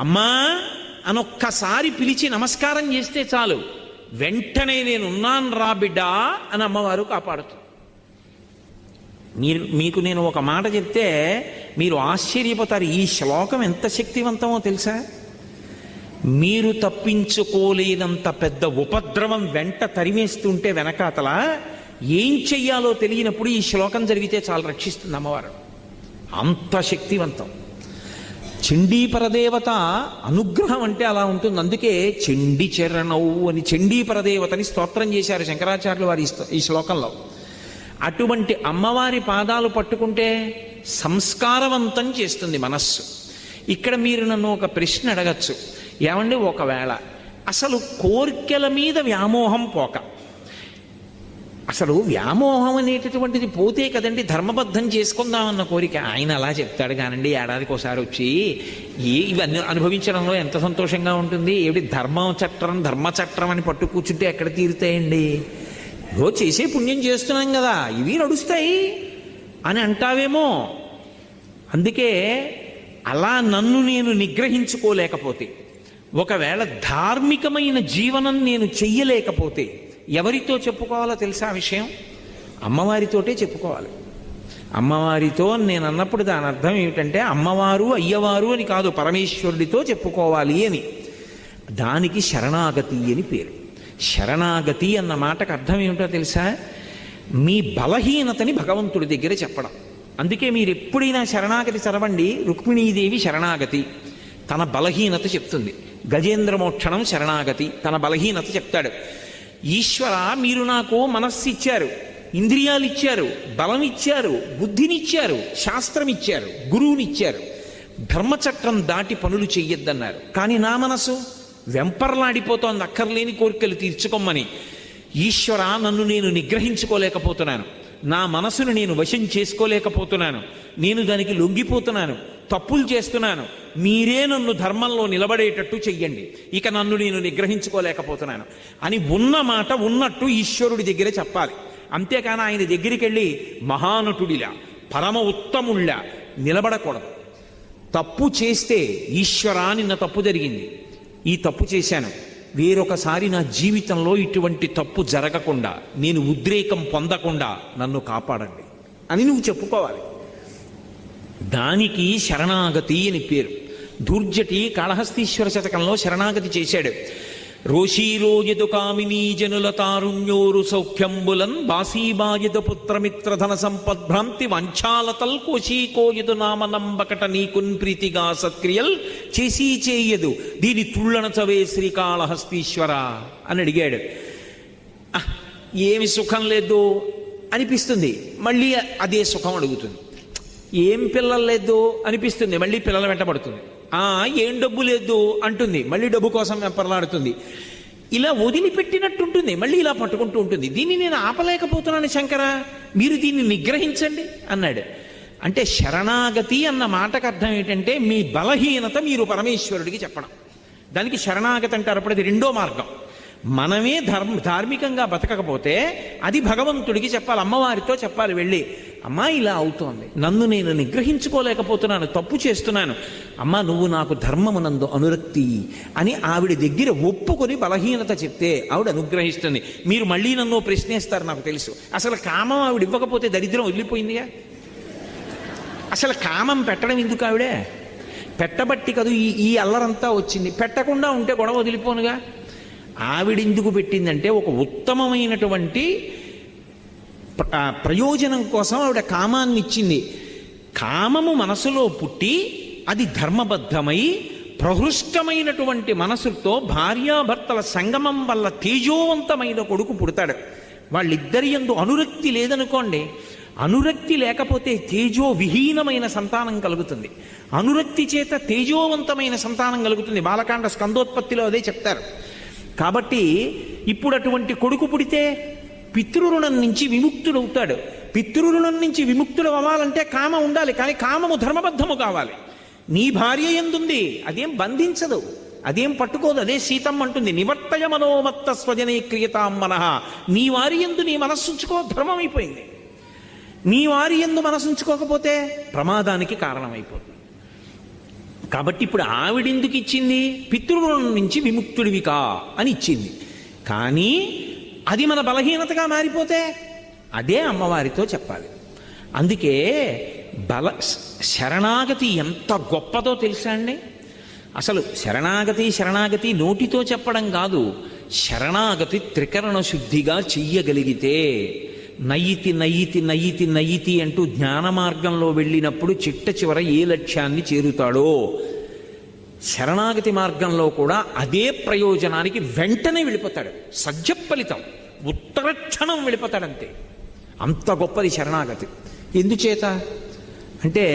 అమ్మా అనొక్కసారి పిలిచి నమస్కారం చేస్తే చాలు, వెంటనే నేనున్నాను రా బిడ్డా అని అమ్మవారు కాపాడుతుంది. మీకు నేను ఒక మాట చెప్తే మీరు ఆశ్చర్యపోతారు. ఈ శ్లోకం ఎంత శక్తివంతమో తెలుసా? మీరు తప్పించుకోలేనంత పెద్ద ఉపద్రవం వెంట తరిమేస్తుంటే వెనకాతల ఏం చెయ్యాలో తెలియనప్పుడు ఈ శ్లోకం జరిగితే చాలా రక్షిస్తుంది అమ్మవారు. అంత శక్తివంతం. చండీపరదేవత అనుగ్రహం అంటే అలా ఉంటుంది. అందుకే చండీ చరణవు అని చండీపరదేవతని స్తోత్రం చేశారు శంకరాచార్యులు వారి ఈ శ్లోకంలో. అటువంటి అమ్మవారి పాదాలు పట్టుకుంటే సంస్కారవంతం చేస్తుంది మనస్సు. ఇక్కడ మీరు నన్ను ఒక ప్రశ్న అడగచ్చు, ఏమండి ఒకవేళ అసలు కోర్కెల మీద వ్యామోహం పోక, అసలు వ్యామోహం అనేటటువంటిది పోతే కదండి ధర్మబద్ధం చేసుకుందామన్న కోరిక. ఆయన అలా చెప్తాడు కానండి, ఏడాదికి ఒకసారి వచ్చి ఇవన్నీ అనుభవించడంలో ఎంత సంతోషంగా ఉంటుంది. ఏమిటి ధర్మచట్రం అని పట్టు కూర్చుంటే ఎక్కడ తీరుతాయండి? చేసే పుణ్యం చేస్తున్నాం కదా, ఇవి నడుస్తాయి అని అంటావేమో. అందుకే అలా నన్ను నేను నిగ్రహించుకోలేకపోతే, ఒకవేళ ధార్మికమైన జీవనం నేను చెయ్యలేకపోతే ఎవరితో చెప్పుకోవాలో తెలుసా విషయం? అమ్మవారితోటే చెప్పుకోవాలి. అమ్మవారితో నేను అన్నప్పుడు దాని అర్థం ఏమిటంటే అమ్మవారు అయ్యవారు అని కాదు, పరమేశ్వరుడితో చెప్పుకోవాలి అని. దానికి శరణాగతి అని పేరు. శరణాగతి అన్న మాటకు అర్థం ఏమిటో తెలుసా? మీ బలహీనతని భగవంతుడి దగ్గర చెప్పడం. అందుకే మీరు ఎప్పుడైనా శరణాగతి చదవండి. రుక్మిణీదేవి శరణాగతి, తన బలహీనత చెప్తుంది. గజేంద్ర మోక్షణం శరణాగతి, తన బలహీనత చెప్తాడు. ఈశ్వర, మీరు నాకు మనస్సు ఇచ్చారు, ఇంద్రియాలు ఇచ్చారు, బలం ఇచ్చారు, బుద్ధినిచ్చారు, శాస్త్రం ఇచ్చారు, గురువునిచ్చారు, ధర్మచక్రం దాటి పనులు చెయ్యొద్దన్నారు. కానీ నా మనసు వెంపర్లాడిపోతోంది అక్కర్లేని కోరికలు తీర్చుకోమని. ఈశ్వర, నన్ను నేను నిగ్రహించుకోలేకపోతున్నాను, నా మనసును నేను వశం చేసుకోలేకపోతున్నాను, నేను దానికి లొంగిపోతున్నాను, తప్పులు చేస్తున్నాను, మీరే నన్ను ధర్మంలో నిలబడేటట్టు చెయ్యండి, ఇక నన్ను నేను నిగ్రహించుకోలేకపోతున్నాను అని ఉన్న మాట ఉన్నట్టు ఈశ్వరుడి దగ్గర చెప్పాలి. అంతేకాని ఆయన దగ్గరికి వెళ్ళి మహానటుడిలా పరమ ఉత్తముళ్ళ నిలబడకూడదు. తప్పు చేస్తే ఈశ్వరా నిన్న తప్పు జరిగింది, ఈ తప్పు చేశాను, వేరొకసారి నా జీవితంలో ఇటువంటి తప్పు జరగకుండా, నేను ఉద్రేకం పొందకుండా నన్ను కాపాడండి అని నువ్వు చెప్పుకోవాలి. దానికి శరణాగతి అని పేరు. దుర్జటి కాళహస్తీశ్వర శతకంలో శరణాగతి చేశాడు. రోషీరోయదు కామినీ జనుల తారుణ్యోరు సౌఖ్యంబులన్ బాసీబాయదు పుత్రమిత్రధన సంపద్భ్రాంతి వంచాలతల్ కోశీకోయదు నామనంబకట నీకున్ ప్రీతిగా సత్క్రియల్ చేసీ చేయదు దీని తుళ్ళనచవే శ్రీకాళహస్తీశ్వర అని అడిగాడు. ఏమి సుఖం లేదు అనిపిస్తుంది, మళ్ళీ అదే సుఖం అడుగుతుంది. ఏం పిల్లలు లేదు అనిపిస్తుంది, మళ్ళీ పిల్లల వెంటబడుతుంది. ఏం డబ్బు లేదు అంటుంది, మళ్ళీ డబ్బు కోసం వెంపర్లాడుతుంది. ఇలా వదిలిపెట్టినట్టుంటుంది, మళ్ళీ ఇలా పట్టుకుంటూ ఉంటుంది. దీన్ని నేను ఆపలేకపోతున్నాను శంకర, మీరు దీన్ని నిగ్రహించండి అన్నాడు. అంటే శరణాగతి అన్న మాటకు అర్థం ఏంటంటే మీ బలహీనత మీరు పరమేశ్వరుడికి చెప్పడం. దానికి శరణాగతి అంటారు. అప్పుడు అది రెండో మార్గం. మనమే ధార్మికంగా బతకకపోతే అది భగవంతుడికి చెప్పాలి, అమ్మవారితో చెప్పాలి. వెళ్ళి అమ్మా ఇలా అవుతోంది, నన్ను నేను నిగ్రహించుకోలేకపోతున్నాను, తప్పు చేస్తున్నాను, అమ్మా నువ్వు నాకు ధర్మమునందు అనురక్తి అని ఆవిడ దగ్గర ఒప్పుకొని బలహీనత చెప్తే ఆవిడ అనుగ్రహిస్తుంది. మీరు మళ్ళీ నన్ను ప్రశ్నిస్తారు నాకు తెలుసు. అసలు కామం ఆవిడ ఇవ్వకపోతే దరిద్రం వదిలిపోయిందిగా. అసలు కామం పెట్టడం ఎందుకు? ఆవిడే పెట్టబట్టి కదా ఈ అల్లరంతా వచ్చింది. పెట్టకుండా ఉంటే గొడవ వదిలిపోనుగా. ఆవిడెందుకు పెట్టిందంటే ఒక ఉత్తమమైనటువంటి ప్రయోజనం కోసం ఆవిడ కామాన్ని ఇచ్చింది. కామము మనసులో పుట్టి అది ధర్మబద్ధమై ప్రహృష్టమైనటువంటి మనసుతో భార్యాభర్తల సంగమం వల్ల తేజోవంతమైన కొడుకు పుడతాడు. వాళ్ళిద్దరి యందు అనురక్తి లేదనుకోండి, అనురక్తి లేకపోతే తేజో విహీనమైన సంతానం కలుగుతుంది, అనురక్తి చేత తేజోవంతమైన సంతానం కలుగుతుంది. బాలకాండ స్కందోత్పత్తిలో అదే చెప్తారు. కాబట్టి ఇప్పుడు అటువంటి కొడుకు పుడితే పితృరుణం నుంచి విముక్తుడవుతాడు. పితృరుణం నుంచి విముక్తుడు అవ్వాలంటే కామ ఉండాలి, కానీ కామము ధర్మబద్ధము కావాలి. నీ భార్య ఎందుంది, అదేం బంధించదు, అదేం పట్టుకోదు. అదే సీతమ్మ అంటుంది, నివర్తయ మనోమత్త స్వజనే క్రియతాం మనః. నీ వారి యందు నీ మనస్సుంచుకో, ధర్మం అయిపోయింది. నీ వారి యందు మనసుంచుకోకపోతే ప్రమాదానికి కారణమైపోతుంది. కాబట్టి ఇప్పుడు ఆవిడెందుకు ఇచ్చింది? పితృరుణం నుంచి విముక్తుడివికా అని ఇచ్చింది. కానీ అది మన బలహీనతగా మారిపోతే అదే అమ్మవారితో చెప్పాలి. అందుకే శరణాగతి ఎంత గొప్పదో తెలుసా అండి? అసలు శరణాగతి నోటితో చెప్పడం కాదు, శరణాగతి త్రికరణ శుద్ధిగా చెయ్యగలిగితే నయ్యితి అంటూ జ్ఞాన మార్గంలో వెళ్ళినప్పుడు చిట్ట చివర ఏ లక్ష్యాన్ని చేరుతాడో, శరణాగతి మార్గంలో కూడా అదే ప్రయోజనానికి వెంటనే వెళ్ళిపోతాడు. సజ్జఫలితం, ఉత్తరక్షణం వెళ్ళిపోతాడంతే. అంత గొప్పది శరణాగతి. ఎందుచేత అంటే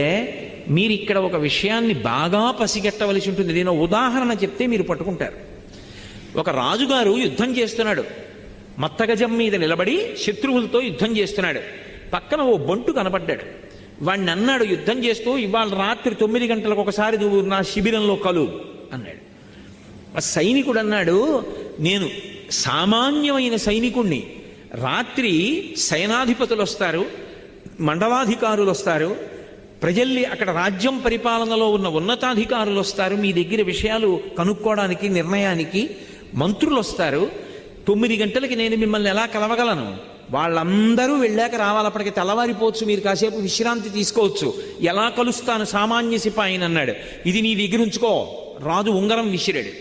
మీరు ఇక్కడ ఒక విషయాన్ని బాగా పసిగట్టవలసి ఉంటుంది. నేను ఉదాహరణ చెప్తే మీరు పట్టుకుంటారు. ఒక రాజుగారు యుద్ధం చేస్తున్నాడు, మత్తగజం మీద నిలబడి శత్రువులతో యుద్ధం చేస్తున్నాడు. పక్కన ఓ బంటు కనబడ్డాడు. వాడిని అన్నాడు యుద్ధం చేస్తూ, ఇవాళ రాత్రి 9 గంటలకు ఒకసారి నువ్వు నా శిబిరంలో కలు అన్నాడు. ఆ సైనికుడు అన్నాడు, నేను సామాన్యమైన సైనికుణ్ణి, రాత్రి సేనాధిపతులు వస్తారు, మండలాధికారులు వస్తారు, ప్రజల్ని అక్కడ రాజ్యం పరిపాలనలో ఉన్న ఉన్నతాధికారులు వస్తారు, మీ దగ్గర విషయాలు కనుక్కోవడానికి నిర్ణయానికి మంత్రులు వస్తారు. 9 గంటలకి నేను మిమ్మల్ని ఎలా కలవగలను? వాళ్ళందరూ వెళ్ళాక రావాలి, అప్పటికి తెల్లవారిపోవచ్చు, మీరు కాసేపు విశ్రాంతి తీసుకోవచ్చు. ఎలా కలుస్తాను సామాన్య సిపాయిని అన్నాడు. ఇది నీ దగ్గర ఉంచుకో. రాజు ఉంగరం విసిరాడు.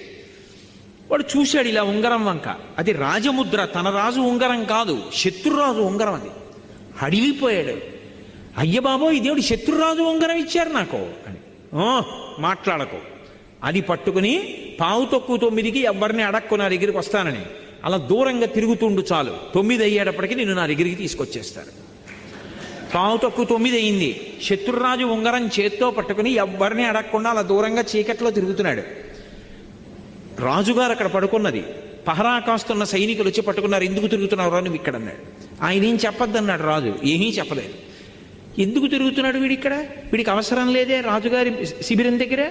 వాడు చూశాడు ఇలా ఉంగరం వంక, అది రాజముద్ర, తన రాజు ఉంగరం కాదు, శత్రురాజు ఉంగరం. అది అడిగిపోయాడు. అయ్య బాబోయ్, దేవుడు శత్రురాజు ఉంగరం ఇచ్చారు నాకు అని. మాట్లాడకు. అది పట్టుకుని 9:15కి ఎవరిని అడక్కు నా దగ్గరికి వస్తానని అలా దూరంగా తిరుగుతుండు చాలు. 9 అయ్యేటప్పటికి నేను నా దగ్గరికి తీసుకొచ్చేస్తాను. 9:15 అయింది. శత్రురాజు ఉంగరం చేత్తో పట్టుకుని ఎవరిని అడగకుండా అలా దూరంగా చీకట్లో తిరుగుతున్నాడు. రాజుగారు అక్కడ పడుకున్నది. పహరా కాస్తున్న సైనికులు వచ్చి పట్టుకున్నారు. ఎందుకు తిరుగుతున్నారు అని ఇక్కడ అన్నాడు. ఆయన ఏం చెప్పొద్దన్నాడు రాజు. ఏమీ చెప్పలేదు. ఎందుకు తిరుగుతున్నాడు వీడిక్కడ? వీడికి అవసరం లేదే రాజుగారి శిబిరం దగ్గర.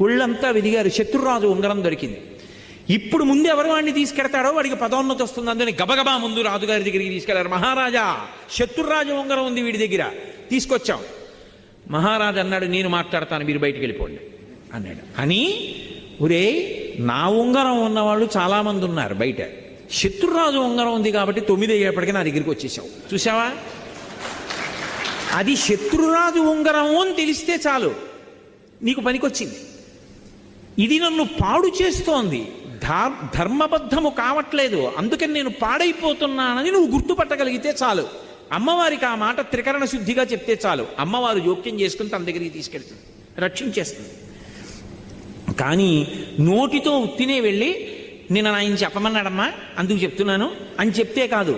ఒళ్ళంతా వెదిగారు. శత్రురాజు ఉంగరం దొరికింది. ఇప్పుడు ముందు ఎవరు వాడిని తీసుకెడతాడో వాడికి పదోన్నతి వస్తుంది. అందుకని గబగబా ముందు రాజుగారి దగ్గరికి తీసుకెళ్లారు. మహారాజా, శత్రురాజు ఉంగరం ఉంది వీడి దగ్గర, తీసుకొచ్చాం. మహారాజు అన్నాడు, నేను మాట్లాడతాను, మీరు బయటికి వెళ్ళిపోండి అన్నాడు. అని ఒరే, నా ఉంగరం ఉన్నవాళ్ళు చాలామంది ఉన్నారు బయట, శత్రురాజు ఉంగరం ఉంది కాబట్టి 9 అయ్యేప్పటికీ నా దగ్గరికి వచ్చేసావు. చూసావా? అది శత్రురాజు ఉంగరం అని తెలిస్తే చాలు, నీకు పనికొచ్చింది. ఇది నన్ను పాడు చేస్తోంది, ధర్మబద్ధము కావట్లేదు, అందుకని నేను పాడైపోతున్నానని నువ్వు గుర్తుపట్టగలిగితే చాలు. అమ్మవారికి ఆ మాట త్రికరణ శుద్ధిగా చెప్తే చాలు, అమ్మవారు జోక్యం చేసుకుని తన దగ్గరికి తీసుకెళ్తుంది, రక్షించేస్తుంది. కానీ నోటితో ఉత్తినే వెళ్ళి నేను ఆయన చెప్పమన్నాడమ్మా అందుకు చెప్తున్నాను అని చెప్తే కాదు,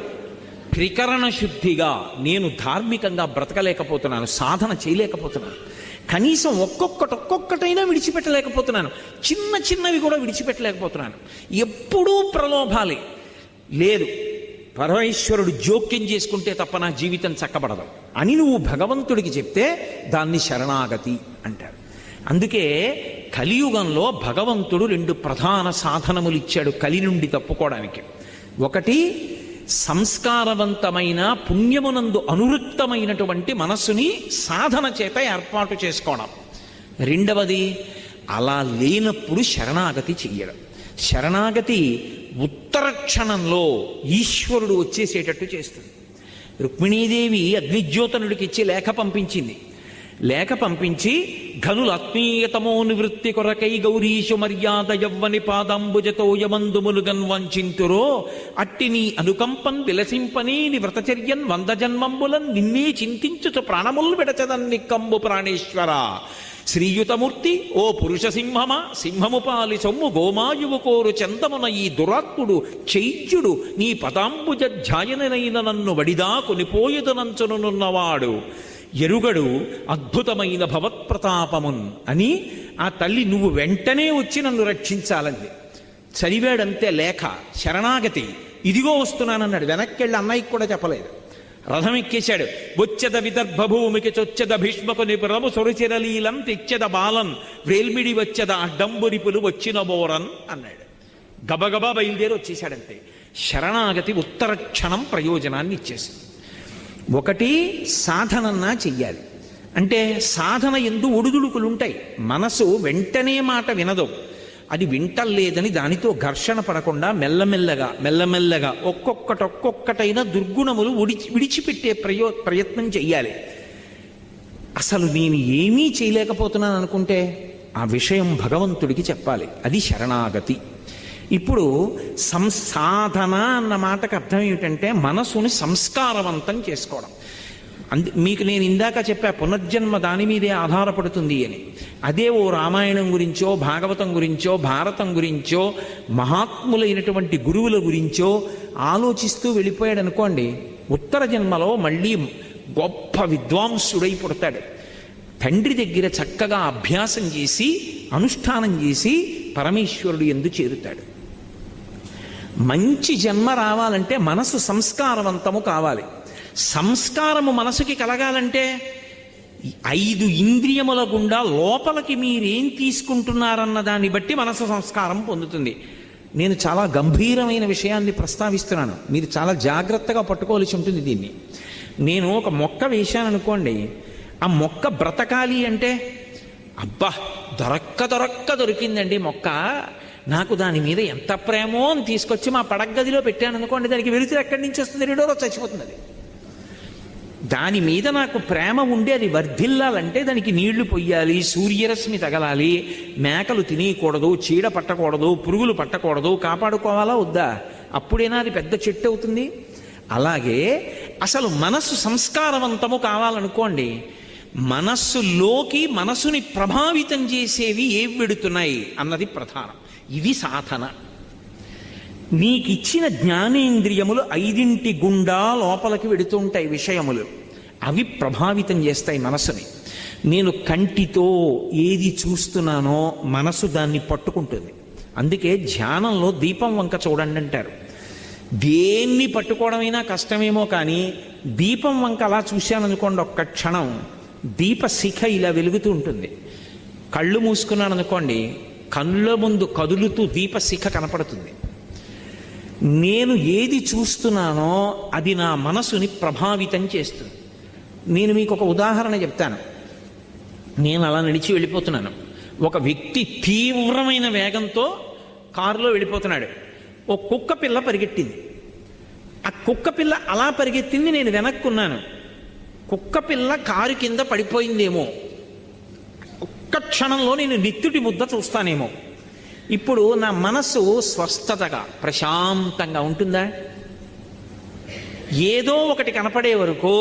త్రికరణ శుద్ధిగా నేను ధార్మికంగా బ్రతకలేకపోతున్నాను, సాధన చేయలేకపోతున్నాను, కనీసం ఒక్కొక్కటైనా విడిచిపెట్టలేకపోతున్నాను, చిన్నవి కూడా విడిచిపెట్టలేకపోతున్నాను, ఎప్పుడూ ప్రలోభాలే లేదు, పరమేశ్వరుడు జోక్యం చేసుకుంటే తప్ప నా జీవితం చక్కబడదు అని నువ్వు భగవంతుడికి చెప్తే దాన్ని శరణాగతి అంటారు. అందుకే కలియుగంలో భగవంతుడు 2 ప్రధాన సాధనములు ఇచ్చాడు కలి నుండి తప్పుకోవడానికి. ఒకటి, సంస్కారవంతమైన పుణ్యమునందు అనువృత్తమైనటువంటి మనస్సుని సాధన చేత ఏర్పాటు చేసుకోవడం. రెండవది, అలా లేనప్పుడు శరణాగతి చెయ్యడం. శరణాగతి ఉత్తర క్షణంలో ఈశ్వరుడు వచ్చేసేటట్టు చేస్తుంది. రుక్మిణీదేవి అగ్నిజ్యోతనుడికి ఇచ్చి లేఖ పంపించింది. లేఖ పంపించి ఘనుల ఆత్మీయతమో నివృత్తి కొరకై గౌరీశు మర్యాద యవ్వని పాదంబుజతో యమందుములుగన్ వంచింతురో అట్టి నీ అనుకంపన్ విలసింపని ని వ్రతచర్యన్ 100 జన్మంబులన్ నిన్నే చింతించుచు ప్రాణముల్ విడచదన్ని కంబు ప్రాణేశ్వర శ్రీయుతమూర్తి ఓ పురుష సింహమా సింహము పాలి సొమ్ము గోమాయువు కోరు చందమున ఈ దురాత్ముడు చైత్యుడు నీ పదాంబుజ ధ్యాయనైన నన్ను వడిదా కొనిపోయదనంచునున్నవాడు ఎరుగడు అద్భుతమైన భవత్ప్రతాపమున్ అని ఆ తల్లి నువ్వు వెంటనే వచ్చి నన్ను రక్షించాలంది. చదివాడంతే లేఖ, శరణాగతి, ఇదిగో వస్తున్నానన్నాడు. వెనక్కెళ్ళి అన్నయ్యకి కూడా చెప్పలేదు. రథం ఎక్కేశాడు. వచ్చెద విదర్భ భూమికి చొచ్చెద భీష్మకు నిపురము సొరిచిరలీలం తెచ్చెద బాలన్ వేల్మిడి వచ్చెద అడ్డంబురిపులు వచ్చిన బోరన్ అన్నాడు. గబగబా బయలుదేరి వచ్చేశాడంతే. శరణాగతి ఉత్తర క్షణం ప్రయోజనాన్ని ఇచ్చేస్తుంది. ఒకటి, సాధనన్నా చెయ్యాలి. అంటే సాధన ఎందు ఒడిదుడుకులుంటాయి. మనసు వెంటనే మాట వినదు. అది వింటలేదని దానితో ఘర్షణ పడకుండా మెల్లమెల్లగా ఒక్కొక్కటైనా దుర్గుణములు విడిచిపెట్టే ప్రయత్నం చెయ్యాలి. అసలు నేను ఏమీ చేయలేకపోతున్నాను అనుకుంటే ఆ విషయం భగవంతుడికి చెప్పాలి. అది శరణాగతి. ఇప్పుడు సంసాధన అన్న మాటకు అర్థం ఏమిటంటే మనసుని సంస్కారవంతం చేసుకోవడం. మీకు నేను ఇందాక చెప్పా పునర్జన్మ దాని మీదే ఆధారపడుతుంది అని. అదే ఓ రామాయణం గురించో భాగవతం గురించో భారతం గురించో మహాత్ములైనటువంటి గురువుల గురించో ఆలోచిస్తూ వెళ్ళిపోయాడు అనుకోండి, ఉత్తర జన్మలో మళ్ళీ గొప్ప విద్వాంసుడై పుడతాడు. తండ్రి దగ్గర చక్కగా అభ్యాసం చేసి అనుష్ఠానం చేసి పరమేశ్వరుడు యందు చేరుతాడు. మంచి జన్మ రావాలంటే మనసు సంస్కారవంతము కావాలి. సంస్కారము మనసుకి కలగాలంటే 5 ఇంద్రియముల గుండా లోపలికి మీరేం తీసుకుంటున్నారన్న దాన్ని బట్టి మనసు సంస్కారం పొందుతుంది. నేను చాలా గంభీరమైన విషయాన్ని ప్రస్తావిస్తున్నాను, మీరు చాలా జాగ్రత్తగా పట్టుకోవాల్సి ఉంటుంది దీన్ని. నేను ఒక మొక్క వేశాను అనుకోండి, ఆ మొక్క బ్రతకాలి అంటే అబ్బా దొరికిందండి మొక్క, నాకు దాని మీద ఎంత ప్రేమో అని తీసుకొచ్చి మా పడగదిలో పెట్టాను అనుకోండి, దానికి వెలుతురు ఎక్కడి నుంచి వస్తుంది? 2 రోజు చచ్చిపోతుంది. అది దాని మీద నాకు ప్రేమ ఉండి అది వర్ధిల్లాలంటే దానికి నీళ్లు పొయ్యాలి, సూర్యరశ్మి తగలాలి, మేకలు తినేయకూడదు, చీడ పట్టకూడదు, పురుగులు పట్టకూడదు, కాపాడుకోవాలా వద్దా? అప్పుడేనా అది పెద్ద చెట్టు అవుతుంది. అలాగే అసలు మనస్సు సంస్కారవంతము కావాలనుకోండి, మనస్సులోకి మనసుని ప్రభావితం చేసేవి ఏవి వెడుతున్నాయి అన్నది ప్రధానం. ఇది సాధన. నీకిచ్చిన జ్ఞానేంద్రియములు 5 గుండా లోపలికి వెడుతూ ఉంటాయి విషయములు, అవి ప్రభావితం చేస్తాయి మనసుని. నేను కంటితో ఏది చూస్తున్నానో మనసు దాన్ని పట్టుకుంటుంది. అందుకే ధ్యానంలో దీపం వంక చూడండి అంటారు. దేన్ని పట్టుకోవడమైనా కష్టమేమో కానీ దీపం వంక అలా చూశాననుకోండి, ఒక్క క్షణం దీపశిఖ ఇలా వెలుగుతూ ఉంటుంది. కళ్ళు మూసుకున్నాను అనుకోండి, కళ్ళ ముందు కదులుతూ దీపశిఖ కనపడుతుంది. నేను ఏది చూస్తున్నానో అది నా మనసుని ప్రభావితం చేస్తుంది. నేను మీకు ఒక ఉదాహరణ చెప్తాను. నేను అలా నడిచి వెళ్ళిపోతున్నాను, ఒక వ్యక్తి తీవ్రమైన వేగంతో కారులో వెళ్ళిపోతున్నాడు. ఓ కుక్క పిల్ల పరిగెట్టింది. ఆ కుక్క పిల్ల అలా పరిగెత్తింది, నేను వెనక్కున్నాను. కుక్క పిల్ల కారు కింద పడిపోయిందేమో, ఒక్క క్షణంలో నేను నిత్తుటి ముద్ద చూస్తానేమో. ఇప్పుడు నా మనసు స్వస్థతగా ప్రశాంతంగా ఉంటుందా? ఏదో ఒకటి కనపడే వరకు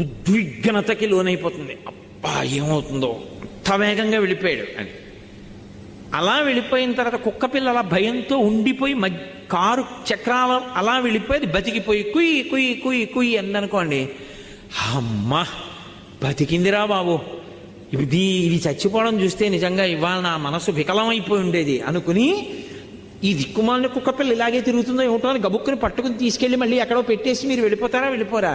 ఉద్విగ్నతకి లోనైపోతుంది. అబ్బా ఏమవుతుందో, అంత వేగంగా వెళ్ళిపోయాడు అని. అలా వెళ్ళిపోయిన తర్వాత కుక్క పిల్ల అలా భయంతో ఉండిపోయి కారు చక్రాలు అలా వెళ్ళిపోయి అది బతికిపోయి కుయ్యి కుయ్యి కుయ్యి కుయ్యి అందనుకోండి, అమ్మా బతికిందిరా బాబు, ఇది చచ్చిపోవడం చూస్తే నిజంగా ఇవాళ నా మనసు వికలమైపోయి ఉండేది అనుకుని ఈ దిక్కుమాలిన కుక్కపిల్ల ఇలాగే తిరుగుతుందో ఏమిటో అని గబుక్కుని పట్టుకుని తీసుకెళ్ళి మళ్ళీ ఎక్కడో పెట్టేసి మీరు వెళ్ళిపోరా?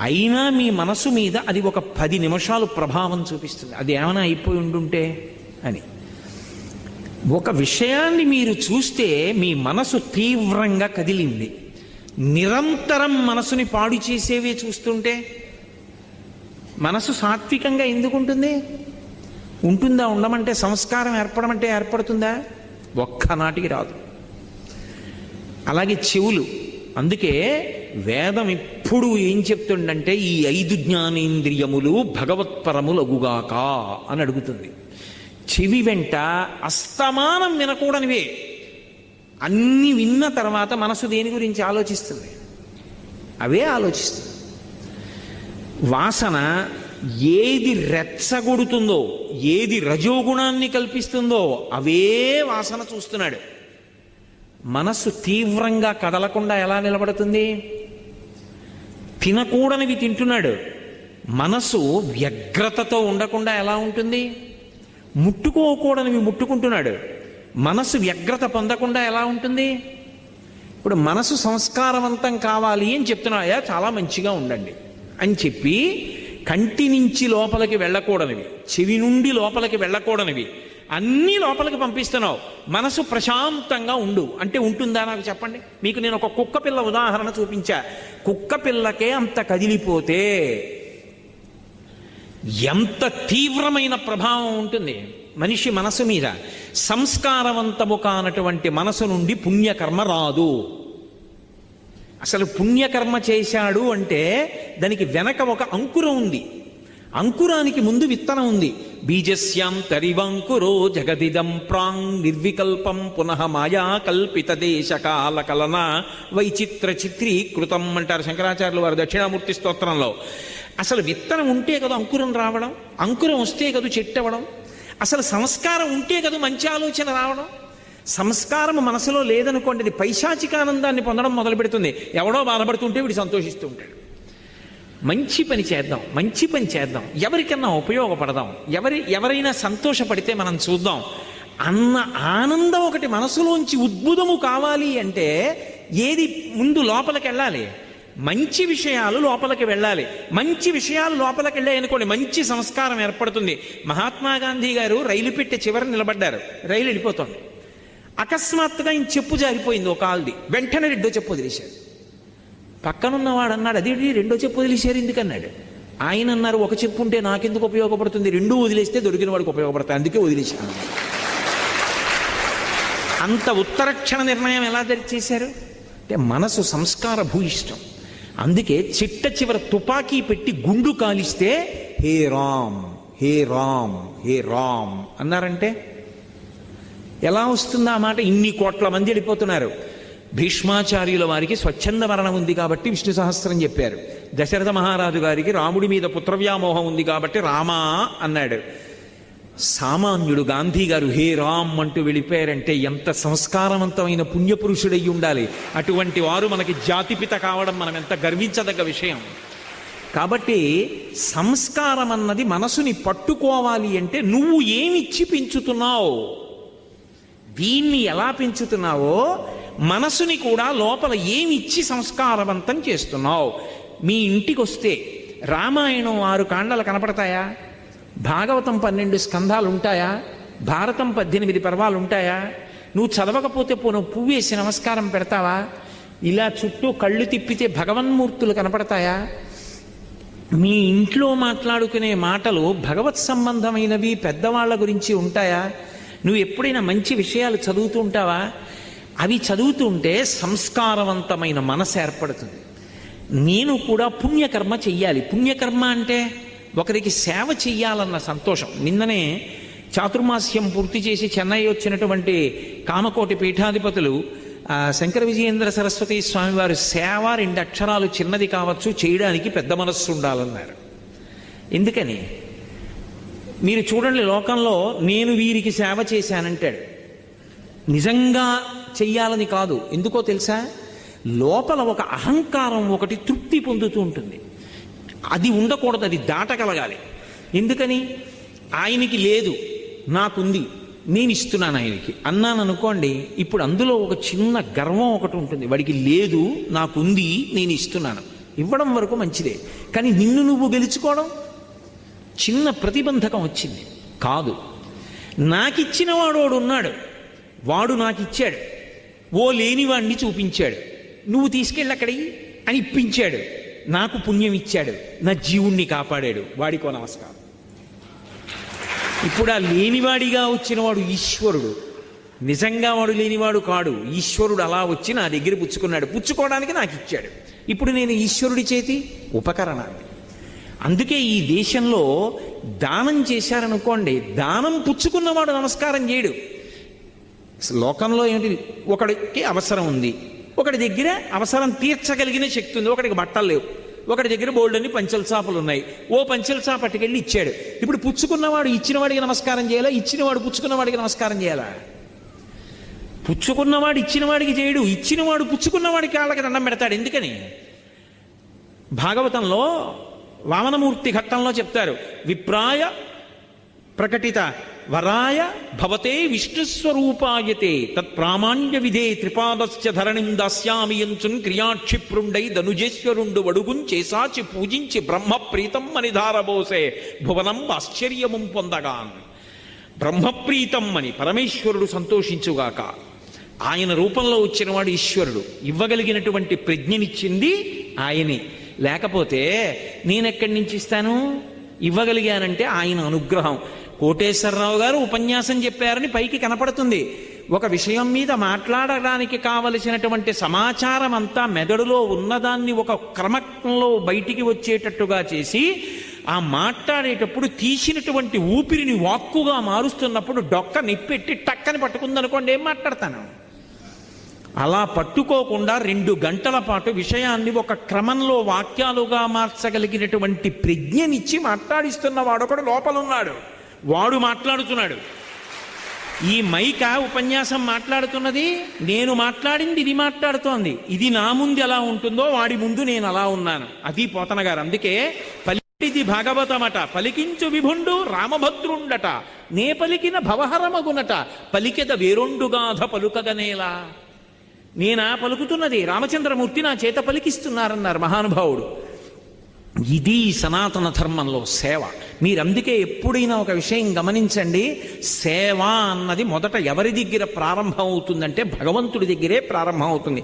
అయినా మీ మనసు మీద అది ఒక 10 నిమిషాలు ప్రభావం చూపిస్తుంది. అది ఏమైనా అయిపోయి ఉండుంటే అని. ఒక విషయాన్ని మీరు చూస్తే మీ మనసు తీవ్రంగా కదిలింది, నిరంతరం మనసుని పాడు చేసేవే చూస్తుంటే మనసు సాత్వికంగా ఎందుకుంటుంది? ఉంటుందా? ఉండమంటే సంస్కారం ఏర్పడమంటే ఏర్పడుతుందా? ఒక్కనాటికి రాదు. అలాగే చెవులు. అందుకే వేదం ఇప్పుడు ఏం చెప్తుండంటే ఈ 5 జ్ఞానేంద్రియములు భగవత్పరములగుగాక అని అడుగుతుంది. చెవి వెంట అస్తమానం వినకూడనివే. అన్ని విన్న తర్వాత మనసు దేని గురించి ఆలోచిస్తుంది? అవే ఆలోచిస్తుంది. వాసన ఏది రెచ్చగొడుతుందో, ఏది రజోగుణాన్ని కల్పిస్తుందో అవే వాసన చూస్తున్నాడు. మనస్సు తీవ్రంగా కదలకుండా ఎలా నిలబడుతుంది? తినకూడనివి తింటున్నాడు. మనసు వ్యగ్రతతో ఉండకుండా ఎలా ఉంటుంది? ముట్టుకోకూడనివి ముట్టుకుంటున్నాడు. మనసు వ్యగ్రత పొందకుండా ఎలా ఉంటుంది? ఇప్పుడు మనసు సంస్కారవంతం కావాలి అని చెప్తున్నాయా, చాలా మంచిగా ఉండండి అని చెప్పి కంటి నుంచి లోపలికి వెళ్ళకూడనివి, చెవి నుండి లోపలికి వెళ్ళకూడనివి అన్నీ లోపలికి పంపిస్తున్నావు. మనసు ప్రశాంతంగా ఉండు అంటే ఉంటుందా? నాకు చెప్పండి. మీకు నేను ఒక కుక్క పిల్ల ఉదాహరణ చూపించా. కుక్క పిల్లకే అంత కదిలిపోతే ఎంత తీవ్రమైన ప్రభావం ఉంటుంది మనిషి మనసు మీద. సంస్కారవంతము కానటువంటి మనసు నుండి పుణ్యకర్మ రాదు. అసలు పుణ్యకర్మ చేశాడు అంటే దానికి వెనక ఒక అంకురం ఉంది. అంకురానికి ముందు విత్తనం ఉంది. బీజస్యాం తరివంకురో జగదిదం ప్రాంగ్ నిర్వికల్పం పునః మాయా కల్పిత దేశకాల కలన వైచిత్ర చిత్రీకృతం అంటారు శంకరాచార్యులు వారు దక్షిణామూర్తి స్తోత్రంలో. అసలు విత్తనం ఉంటే కదా అంకురం రావడం, అంకురం వస్తే కదా చెట్టు అవ్వడం, అసలు సంస్కారం ఉంటే కదా మంచి ఆలోచన రావడం. సంస్కారం మనసులో లేదనుకోండి, అది పైశాచికానందాన్ని పొందడం మొదలు పెడుతుంది. ఎవడో బాధపడుతుంటే వీడు సంతోషిస్తూ ఉంటాడు. మంచి పని చేద్దాం, మంచి పని చేద్దాం, ఎవరికన్నా ఉపయోగపడదాం, ఎవరైనా సంతోషపడితే మనం చూద్దాం అన్న ఆనందం ఒకటి మనసులోంచి ఉద్భుతము కావాలి అంటే ఏది ముందు లోపలికి వెళ్ళాలి? మంచి విషయాలు లోపలికి వెళ్ళాలి. మంచి విషయాలు లోపలికి వెళ్ళాయి అనుకోండి, మంచి సంస్కారం ఏర్పడుతుంది. మహాత్మా గాంధీ గారు రైలు పెట్టే చివరి నిలబడ్డారు, రైలు వెళ్ళిపోతుంది. అకస్మాత్తుగా ఆయన చెప్పు జారిపోయింది ఒక ఆల్ది. వెంటనే రెండో చెప్పు వదిలేశాడు. పక్కనున్నవాడు అన్నాడు, అది రెండో చెప్పు వదిలేశారు ఎందుకన్నాడు. ఆయన అన్నారు, ఒక చెప్పు ఉంటే నాకెందుకు ఉపయోగపడుతుంది, రెండూ వదిలేస్తే దొరికిన వాడికి ఉపయోగపడతాయి, అందుకే వదిలేశాను. అంత ఉత్తరక్షణ నిర్ణయం ఎలా చేశారు అంటే మనసు సంస్కార భూయిష్టం. అందుకే చిట్ట చివర తుపాకీ పెట్టి గుండు కాలిస్తే హే రామ్ హే రామ్ హే రామ్ అన్నారంటే ఎలా వస్తుంది ఆ మాట? ఇన్ని కోట్ల మంది వెళ్ళిపోతున్నారు. భీష్మాచార్యుల వారికి స్వచ్ఛంద మరణం ఉంది కాబట్టి విష్ణు సహస్రం చెప్పారు. దశరథ మహారాజు గారికి రాముడి మీద పుత్రవ్యామోహం ఉంది కాబట్టి రామా అన్నాడు. సామాన్యుడు గాంధీ గారు హే రామ్ అంటూ వెళ్ళిపోయారంటే ఎంత సంస్కారవంతమైన పుణ్యపురుషుడయ్యి ఉండాలి. అటువంటి వారు మనకి జాతిపిత కావడం మనం ఎంత గర్వించదగ్గ విషయం. కాబట్టి సంస్కారం అన్నది మనసుని పట్టుకోవాలి అంటే నువ్వు ఏమిచ్చి పెంచుతున్నావు, దీన్ని ఎలా పెంచుతున్నావో మనసుని కూడా లోపల ఏమిచ్చి సంస్కారవంతం చేస్తున్నావు. మీ ఇంటికి వస్తే రామాయణం 6 కాండలు కనపడతాయా? భాగవతం 12 స్కంధాలు ఉంటాయా? భారతం 18 పర్వాలు ఉంటాయా? నువ్వు చదవకపోతే పువ్వు వేసి నమస్కారం పెడతావా? ఇలా చుట్టూ కళ్ళు తిప్పితే భగవన్మూర్తులు కనపడతాయా? మీ ఇంట్లో మాట్లాడుకునే మాటలు భగవత్ సంబంధమైనవి పెద్దవాళ్ల గురించి ఉంటాయా? నువ్వు ఎప్పుడైనా మంచి విషయాలు చదువుతూ ఉంటావా? అవి చదువుతుంటే సంస్కారవంతమైన మనసు ఏర్పడుతుంది. నేను కూడా పుణ్యకర్మ చెయ్యాలి. పుణ్యకర్మ అంటే ఒకరికి సేవ చెయ్యాలన్న సంతోషం. నిన్ననే చాతుర్మాస్యం పూర్తి చేసి చెన్నై వచ్చినటువంటి కామకోటి పీఠాధిపతులు శంకర విజయేంద్ర సరస్వతి స్వామివారు సేవ 2 అక్షరాలు చిన్నది కావచ్చు, చేయడానికి పెద్ద మనస్సు ఉండాలన్నారు. ఎందుకని? మీరు చూడండి, లోకంలో నేను వీరికి సేవ చేశానంటాడు. నిజంగా చెయ్యాలని కాదు. ఎందుకో తెలుసా? లోపల ఒక అహంకారం ఒకటి తృప్తి పొందుతూ ఉంటుంది. అది ఉండకూడదు, అది దాటగలగాలి. ఎందుకని? ఆయనకి లేదు, నాకుంది, నేను ఇస్తున్నాను ఆయనకి అన్నాను అనుకోండి, ఇప్పుడు అందులో ఒక చిన్న గర్వం ఒకటి ఉంటుంది. వాడికి లేదు, నాకుంది, నేను ఇస్తున్నాను. ఇవ్వడం వరకు మంచిదే, కానీ నిన్ను నువ్వు గెలుచుకోవడం చిన్న ప్రతిబంధకం వచ్చింది. కాదు, నాకిచ్చిన వాడు ఉన్నాడు, వాడు నాకు ఇచ్చాడు, ఓ లేనివాడిని చూపించాడు, నువ్వు తీసుకెళ్ళి అక్కడికి అని ఇప్పించాడు, నాకు పుణ్యం ఇచ్చాడు, నా జీవుణ్ణి కాపాడాడు, వాడికో నమస్కారం. ఇప్పుడు ఆ లేనివాడిగా వచ్చినవాడు ఈశ్వరుడు, నిజంగా వాడు లేనివాడు కాడు. ఈశ్వరుడు అలా వచ్చి నా దగ్గర పుచ్చుకున్నాడు, పుచ్చుకోవడానికి నాకు ఇచ్చాడు. ఇప్పుడు నేను ఈశ్వరుడి చేతి ఉపకరణాన్ని. అందుకే ఈ దేశంలో దానం చేశారనుకోండి, దానం పుచ్చుకున్నవాడు నమస్కారం చేయడు. లోకంలో ఏమిటి? ఒకడికి అవసరం ఉంది, ఒకటి దగ్గర అవసరం తీర్చగలిగిన శక్తి ఉంది, ఒకడికి బట్టలు లేవు, ఒకటి దగ్గర బోల్డన్ని పంచెల చాపలు ఉన్నాయి, ఓ పంచెల చాప పట్టుకెళ్ళి ఇచ్చాడు. ఇప్పుడు పుచ్చుకున్నవాడు ఇచ్చినవాడికి నమస్కారం చేయాలా? ఇచ్చినవాడు పుచ్చుకున్నవాడికి నమస్కారం చేయాలా? పుచ్చుకున్నవాడు ఇచ్చినవాడికి చేయడు, ఇచ్చినవాడు పుచ్చుకున్నవాడికి కాళ్ళకి దండం పెడతాడు. ఎందుకని? భాగవతంలో వామనమూర్తి ఘట్టంలో చెప్తారు, విప్రాయ ప్రకటిత వరాయ భవతే విష్ణుస్వరూపాయతే తత్ప్రామాణ్య విధే త్రిపాదస్య ధరణిం దాస్యామి యంచున్ క్రియాక్షిప్రుండై ధనుజేశ్వరుండు వడుగున్ చేసాచి పూజించి బ్రహ్మప్రీతం అని ధారబోసే భువనం ఆశ్చర్యము పొందగాన్. బ్రహ్మప్రీతం అని పరమేశ్వరుడు సంతోషించుగాక. ఆయన రూపంలో వచ్చినవాడు ఈశ్వరుడు. ఇవ్వగలిగినటువంటి ప్రజ్ఞనిచ్చింది ఆయనే. లేకపోతే నేనెక్కడి నుంచి ఇస్తాను? ఇవ్వగలిగానంటే ఆయన అనుగ్రహం. కోటేశ్వరరావు గారు ఉపన్యాసం చెప్పారని పైకి కనపడుతుంది. ఒక విషయం మీద మాట్లాడడానికి కావలసినటువంటి సమాచారం అంతా మెదడులో ఉన్నదాన్ని ఒక క్రమంలో బయటికి వచ్చేటట్టుగా చేసి, ఆ మాట్లాడేటప్పుడు తీసినటువంటి ఊపిరిని వాక్కుగా మారుస్తున్నప్పుడు డొక్క నిప్పెట్టి టక్కని పట్టుకుందనుకోండి, ఏం మాట్లాడతాను? అలా పట్టుకోకుండా 2 గంటల పాటు విషయాన్ని ఒక క్రమంలో వాక్యాలుగా మార్చగలిగినటువంటి ప్రజ్ఞనిచ్చి మాట్లాడిస్తున్న వాడొకడు లోపలున్నాడు. వాడు మాట్లాడుతున్నాడు. ఈ మైక ఉపన్యాసం మాట్లాడుతున్నది, నేను మాట్లాడింది ఇది మాట్లాడుతోంది. ఇది నా ముందు ఎలా ఉంటుందో వాడి ముందు నేను అలా ఉన్నాను. అది పోతన గారు. అందుకే పలికిది భాగవతమట, పలికించు విభుండు రామభద్రుండట, నే పలికిన భవహరమగునట, పలికెద వేరొండుగాధ పలుకగనేలా. నేనా పలుకుతున్నది, రామచంద్రమూర్తి నా చేత పలికిస్తున్నారన్నారు మహానుభావుడు. ఇది సనాతన ధర్మంలో సేవ. మీరందుకే ఎప్పుడైనా ఒక విషయం గమనించండి, సేవ అన్నది మొదట ఎవరి దగ్గర ప్రారంభం అవుతుందంటే భగవంతుడి దగ్గరే ప్రారంభం అవుతుంది.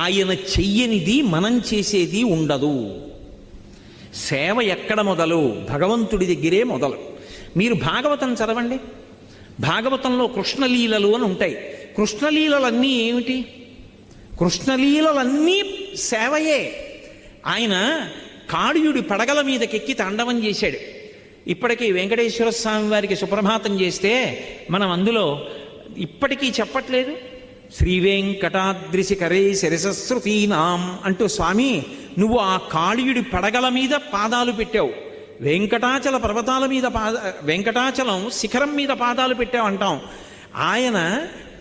ఆయన చెయ్యనిది మనం చేసేది ఉండదు. సేవ ఎక్కడ మొదలు? భగవంతుడి దగ్గరే మొదలు. మీరు భాగవతం చదవండి. భాగవతంలో కృష్ణలీలలు అని ఉంటాయి. కృష్ణలీలలన్నీ ఏమిటి? కృష్ణలీలలన్నీ సేవయే. ఆయన కాళీయుడి పడగల మీదకెక్కి తాండవం చేశాడు. ఇప్పటికీ వెంకటేశ్వర స్వామి వారికి సుప్రభాతం చేస్తే మనం అందులో ఇప్పటికీ చెప్పట్లేదు, శ్రీవేంకటాద్రిశిఖరే శిరసశ్రుతీనాం అంటూ, స్వామి నువ్వు ఆ కాళీయుడి పడగల మీద పాదాలు పెట్టావు, వెంకటాచల పర్వతాల మీద వెంకటాచలం శిఖరం మీద పాదాలు పెట్టావు అంటాం. ఆయన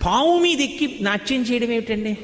పావు మీద ఎక్కి నాట్యం చేయడం ఏమిటండి?